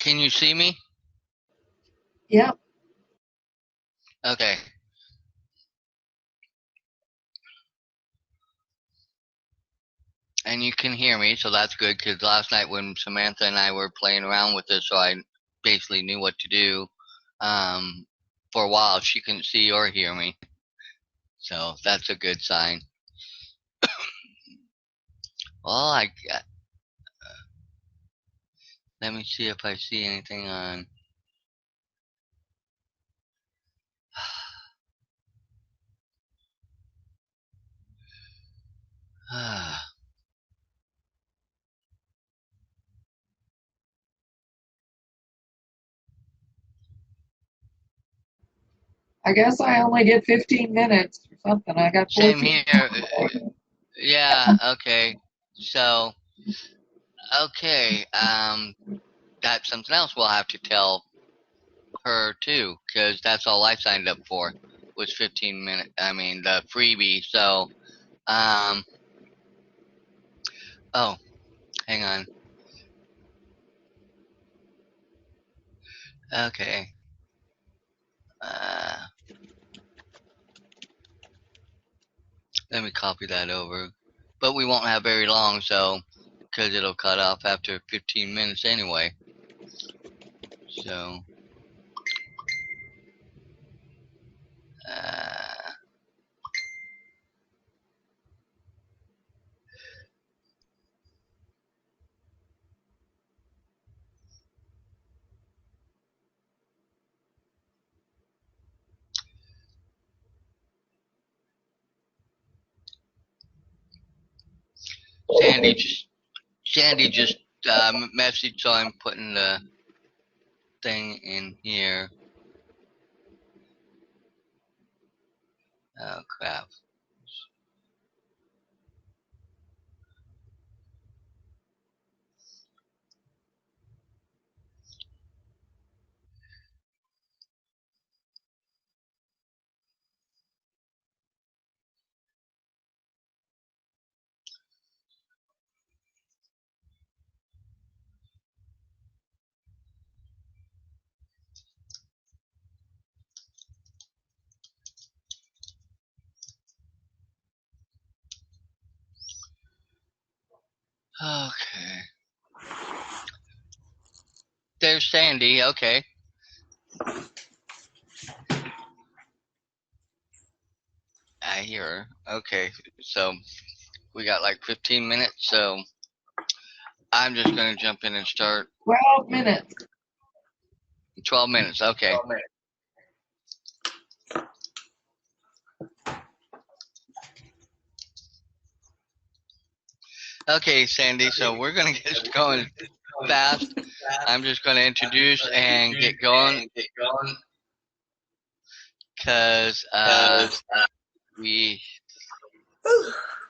Can you see me? Yep. Okay. And you can hear me, so that's good, because last night when Samantha and I were playing around with this, so I basically knew what to do, for a while, she couldn't see or hear me. So that's a good sign. Well, let me see if I see anything on. I guess I only get 15 minutes or something. I got Same 14. here. Yeah, okay. So, okay, that's something else we'll have to tell her too, because that's all I signed up for was 15 minute. I mean the freebie. So, um, oh, hang on. Okay. Uh, Let me copy that over. But we won't have very long, so because it'll cut off after 15 minutes anyway. So, uh, Sandy just Sandy just messaged, so I'm putting the thing in here. Oh crap. Okay. There's Sandy. Okay. I hear her. Okay. So we got like 15 minutes. So I'm just gonna jump in and start. 12 minutes. 12 minutes. Okay. Okay, Sandy. So we're gonna get going fast. I'm just gonna introduce and get going because we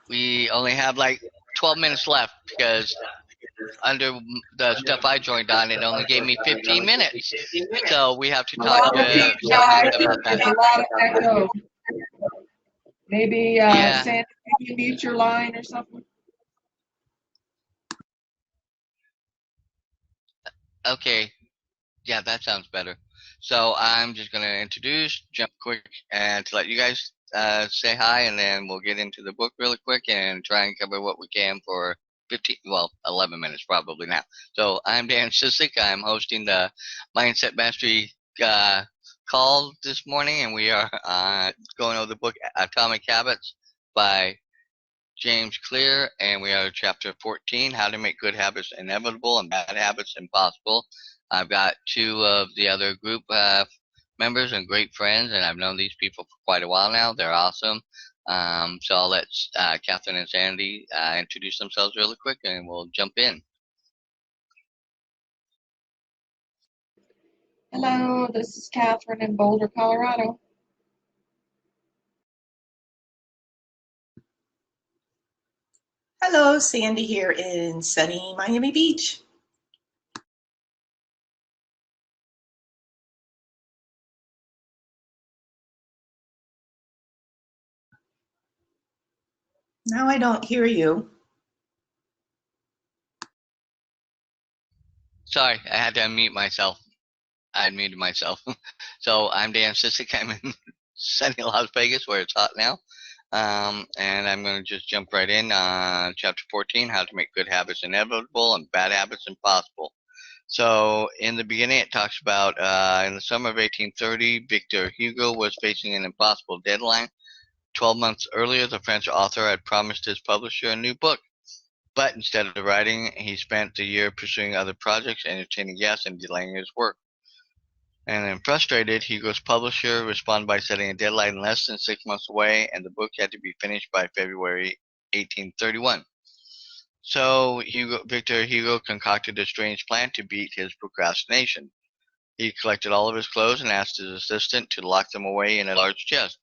we only have like 12 minutes left because under the stuff I joined on, it only gave me 15 minutes. So we have to talk Well, to guys, Samantha about that. there's a lot of echo. Maybe Yeah. Sandy, can you mute your line or something? Okay. Yeah, that sounds better. So I'm just going to introduce, jump quick, and to let you guys say hi, and then we'll get into the book really quick and try and cover what we can for 15, well, 11 minutes probably now. So I'm Dan Sisik. I'm hosting the Mindset Mastery call this morning, and we are going over the book Atomic Habits by James Clear, and we are chapter 14, How to Make Good Habits Inevitable and Bad Habits Impossible. I've got two of the other group members and great friends, and I've known these people for quite a while now. They're awesome. So I'll let Catherine and Sandy introduce themselves really quick, and we'll jump in. Hello, this is Catherine in Boulder, Colorado. Hello, Sandy here in sunny Miami Beach. Now I don't hear you. Sorry, I had to unmute myself. I unmuted myself. So I'm Dan Sissick. I'm in sunny Las Vegas where it's hot now. And I'm going to just jump right in on chapter 14, how to make good habits inevitable and bad habits impossible. So in the beginning, it talks about in the summer of 1830, Victor Hugo was facing an impossible deadline. 12 months earlier, the French author had promised his publisher a new book. But instead of writing, he spent the year pursuing other projects, entertaining guests, and delaying his work. And then frustrated, Hugo's publisher responded by setting a deadline less than 6 months away, and the book had to be finished by February 1831. So Victor Hugo concocted a strange plan to beat his procrastination. He collected all of his clothes and asked his assistant to lock them away in a large chest.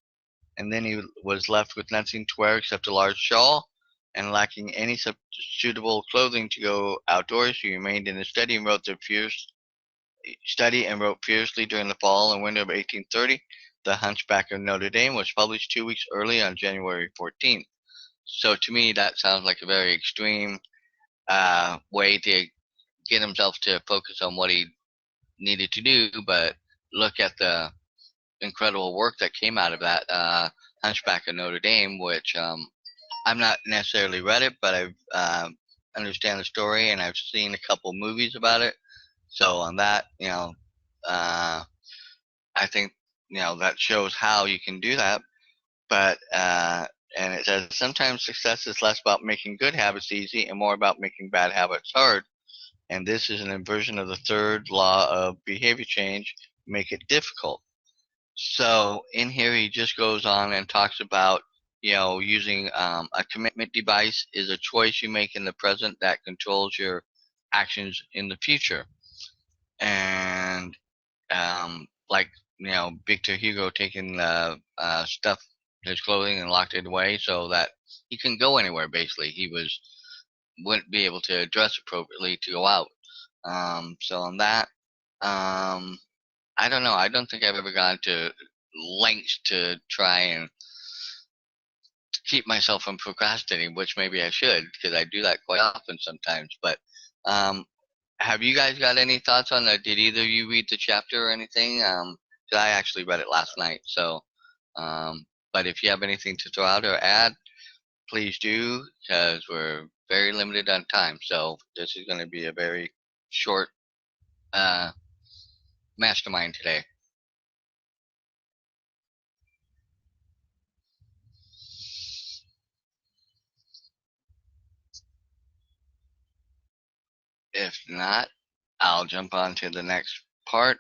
And then he was left with nothing to wear except a large shawl, and lacking any suitable clothing to go outdoors, he remained in his study and wrote furiously during the fall and winter of 1830. The Hunchback of Notre Dame was published 2 weeks early on January 14th. So to me, that sounds like a very extreme way to get himself to focus on what he needed to do, but look at the incredible work that came out of that Hunchback of Notre Dame, which I've not necessarily read it, but I've understand the story and I've seen a couple movies about it. So on that, I think that shows how you can do that. But and it says sometimes success is less about making good habits easy and more about making bad habits hard. And this is an inversion of the third law of behavior change: make it difficult. So in here, he just goes on and talks about, using a commitment device is a choice you make in the present that controls your actions in the future. And like, Victor Hugo taking the stuff, his clothing, and locked it away so that he couldn't go anywhere. Basically, wouldn't be able to dress appropriately to go out. So on that, um, I don't know. I don't think I've ever gone to lengths to try and keep myself from procrastinating, which maybe I should because I do that quite often sometimes. But um, have you guys got any thoughts on that? Did either of you read the chapter or anything? 'Cause I actually read it last night. So, but if you have anything to throw out or add, please do because we're very limited on time. So this is going to be a very short uh, mastermind today. If not, I'll jump on to the next part.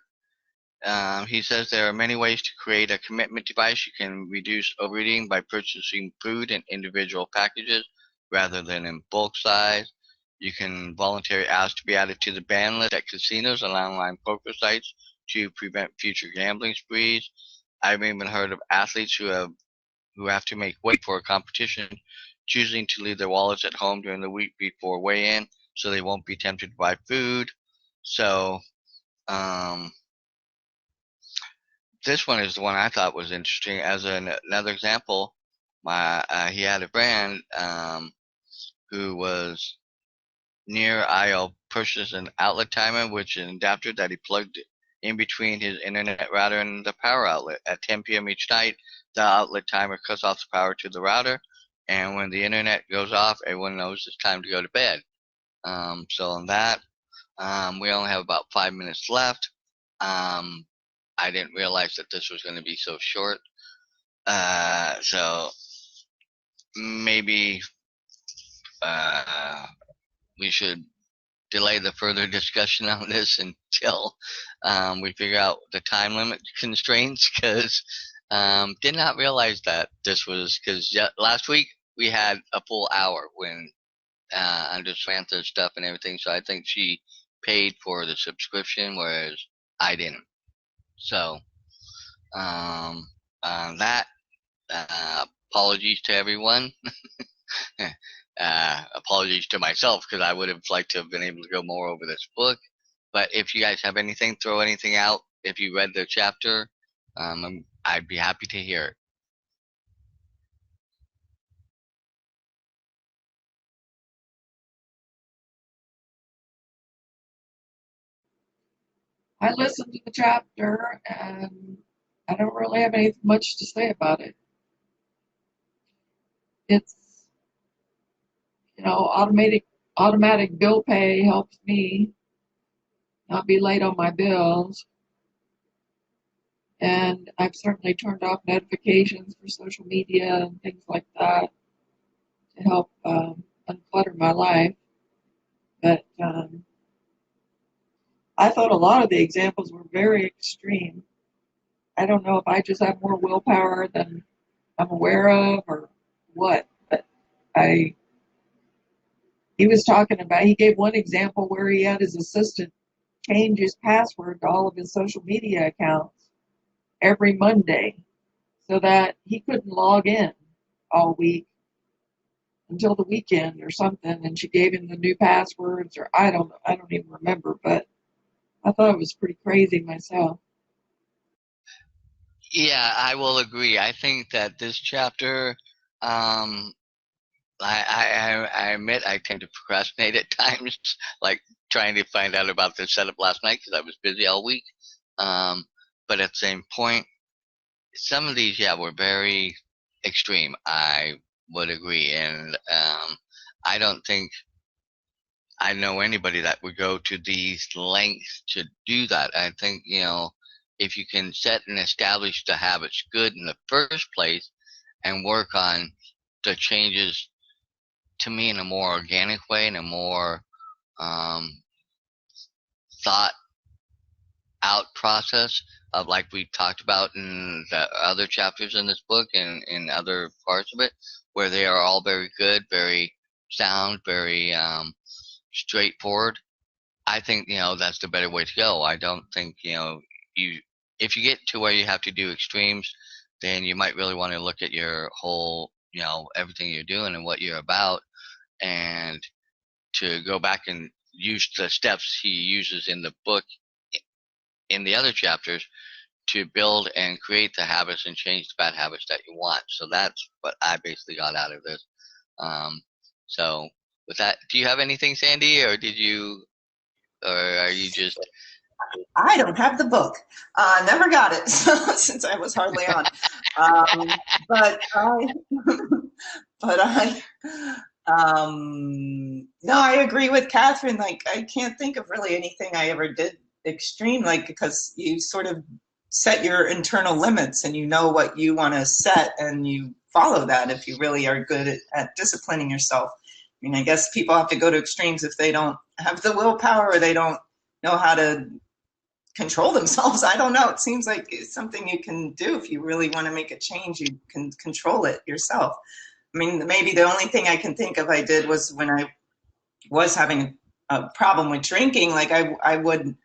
He says there are many ways to create a commitment device. You can reduce overeating by purchasing food in individual packages rather than in bulk size. You can voluntarily ask to be added to the ban list at casinos and online poker sites to prevent future gambling sprees. I've even heard of athletes who have to make weight for a competition, choosing to leave their wallets at home during the week before weigh-in, so they won't be tempted to buy food. So, um, this one is the one I thought was interesting. As another example, he had a friend who was near IO purchased an outlet timer, which is an adapter that he plugged in between his internet router and the power outlet. At 10 p.m. each night, the outlet timer cuts off the power to the router, and when the internet goes off, everyone knows it's time to go to bed. So on that, we only have about 5 minutes left. Um, I didn't realize that this was going to be so short. So maybe we should delay the further discussion on this until we figure out the time limit constraints because did not realize that this was because last week we had a full hour when under Samantha's stuff and everything, so I think she paid for the subscription whereas I didn't. So that apologies to everyone. Apologies to myself because I would have liked to have been able to go more over this book. But if you guys have anything, throw anything out. If you read the chapter, I'd be happy to hear it. I listened to the chapter and I don't really have anything much to say about it. It's, automatic bill pay helps me not be late on my bills. And I've certainly turned off notifications for social media and things like that to help unclutter my life. But I thought a lot of the examples were very extreme. I don't know if I just have more willpower than I'm aware of or what, but I he was talking about, he gave one example where he had his assistant change his password to all of his social media accounts every Monday so that he couldn't log in all week until the weekend or something, and she gave him the new passwords, or I don't even remember, but I thought it was pretty crazy myself. Yeah, I will agree. I think that this chapter, um, I admit I tend to procrastinate at times, like trying to find out about the setup last night because I was busy all week. Um, but at the same point, some of these, yeah, were very extreme. I would agree, and I don't think I know anybody that would go to these lengths to do that. I think, if you can set and establish the habits good in the first place and work on the changes to me in a more organic way, in a more um, thought out process of like we talked about in the other chapters in this book and in other parts of it, where they are all very good, very sound, very straightforward. I think that's the better way to go. I don't think you if you get to where you have to do extremes, then you might really want to look at your whole everything you're doing and what you're about, and to go back and use the steps he uses in the book in the other chapters to build and create the habits and change the bad habits that you want. So that's what I basically got out of this. Um, so with that, do you have anything, Sandy, or are you just I don't have the book. Never got it since I was hardly on. But I, but I, no, I agree with Catherine. Like, I can't think of really anything I ever did extreme, like, because you sort of set your internal limits and you know what you want to set and you follow that if you really are good at disciplining yourself. I mean, I guess people have to go to extremes if they don't have the willpower or they don't know how to control themselves. I don't know. It seems like it's something you can do if you really want to make a change. You can control it yourself. I mean, maybe the only thing I can think of I did was when I was having a problem with drinking. Like I wouldn't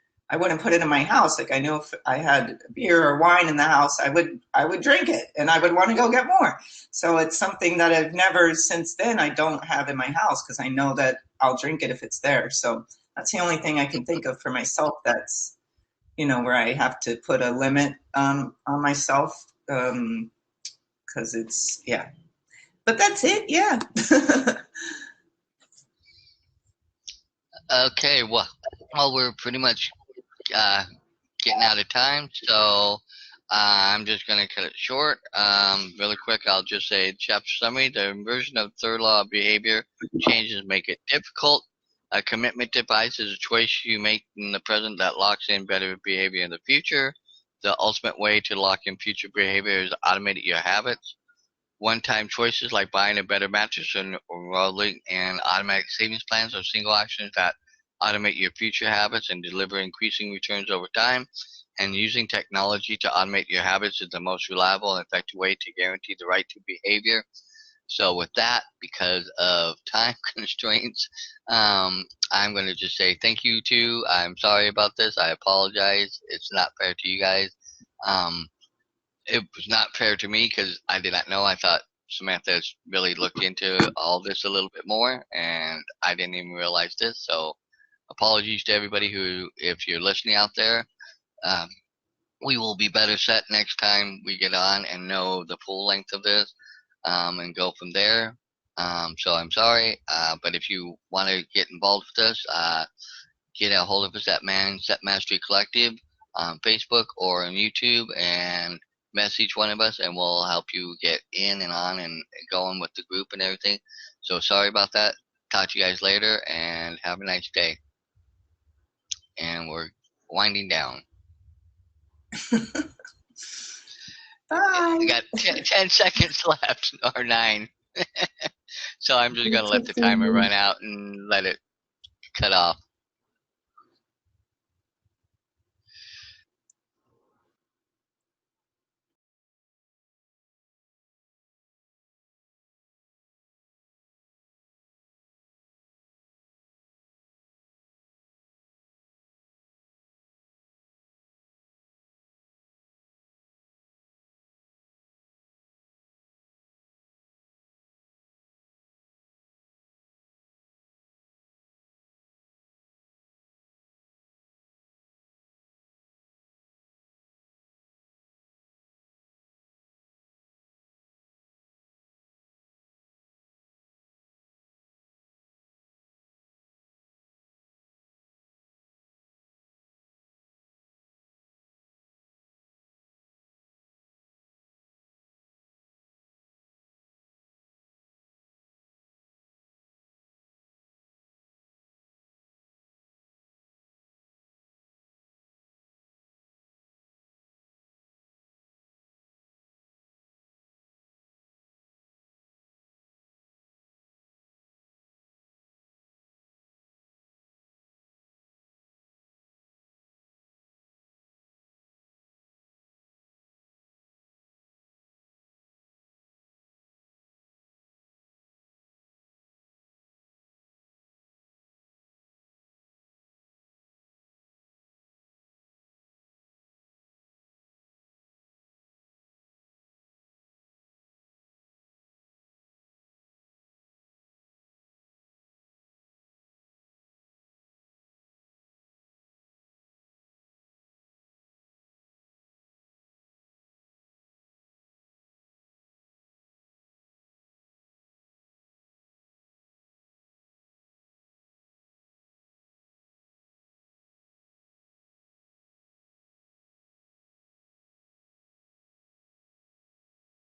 put it in my house. Like I knew if I had beer or wine in the house, I would drink it and I would want to go get more. So it's something that I've never since then I don't have in my house because I know that I'll drink it if it's there. So that's the only thing I can think of for myself that's where I have to put a limit on myself because it's, yeah. But that's it, yeah. okay? Well, we're pretty much uh, getting out of time, so I'm just going to cut it short. Really quick, I'll just say chapter summary. The inversion of third law of behavior changes make it difficult. A commitment device is a choice you make in the present that locks in better behavior in the future. The ultimate way to lock in future behavior is to automate your habits. One-time choices like buying a better mattress or enrolling in automatic savings plans are single actions that automate your future habits and deliver increasing returns over time. And using technology to automate your habits is the most reliable and effective way to guarantee the right to behavior. So with that, because of time constraints, I'm going to just say thank you to. I'm sorry about this. I apologize. It's not fair to you guys. Um, it was not fair to me because I did not know. I thought Samantha's really looked into all this a little bit more, and I didn't even realize this. So apologies to everybody who, if you're listening out there, um, we will be better set next time we get on and know the full length of this, and go from there. So I'm sorry, but if you want to get involved with us, get a hold of us at Mindset Mastery Collective. on Facebook or on YouTube and message one of us, and we'll help you get in and on and going with the group and everything. So sorry about that. Talk to you guys later, and have a nice day. And we're winding down. Bye. We got 10 seconds left, or 9. So I'm just going to let the timer run out and let it cut off.